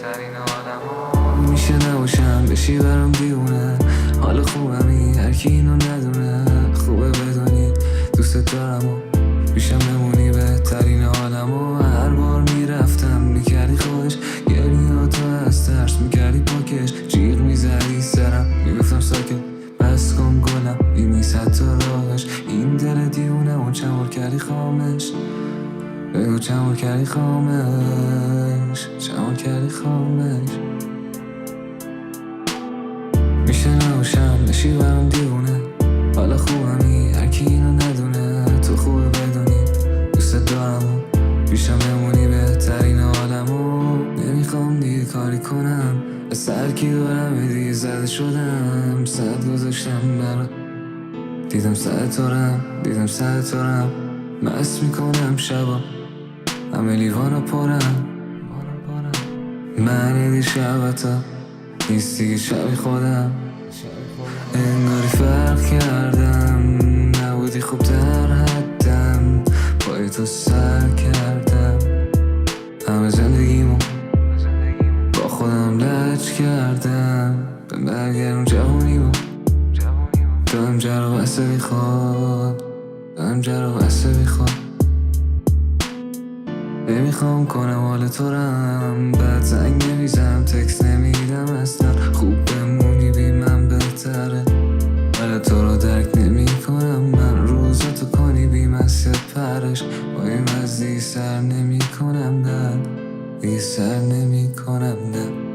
بهترین آدم میشه نباشم بشی برام دیونه. حال خوبمی هرکی اینو ندونه. خوبه بدونی دوست دارم و پیشم بمونی بهترین آدم. و هر بار میرفتم میکردی خواهش، گریاتو از ترس میکردی پاکش. جیغ میزدی سرم میگفتم ساکت بس کن گلم، این نیست حتی راهش. این دل دیونه اون چند بار کردی خامش، بگو چند بار کردی خامش، چند بار کردی خامش. میشه نباشم بشی برام دیونه. حالا خوبمی هرکی اینو ندونه. تو خوبه بدونی دوست دارم و پیشم بمونی بهترین آدم. و نمیخوام دیگه کاری کنم از هرکی دارم دیگه زده شدم. صد گذاشتم برات دیدم سر تارم مست میکنم شبا همه لیوانا پرم. من یه شبتا نیست دیگه شبی خودم. انگاری فرق کردم نبودی خوب در حدم. پای تو سر کردم همه زندگیمو با خودم لج کردم. به برگردون جوونیمو دارم جر و بسته میخواد، دارم جر و بسته میخواد. نمیخوام کنم حال تو رم، بعد زنگ نمیزم تکس نمیدم اصلا. خوب بمونی بی من بهتره، ولی تو رو درک نمی کنم من. روزا تو کنی بی مسیت پرش، با این وز دیگه سر نمی کنم نه، دیگه سر نمی کنم نه.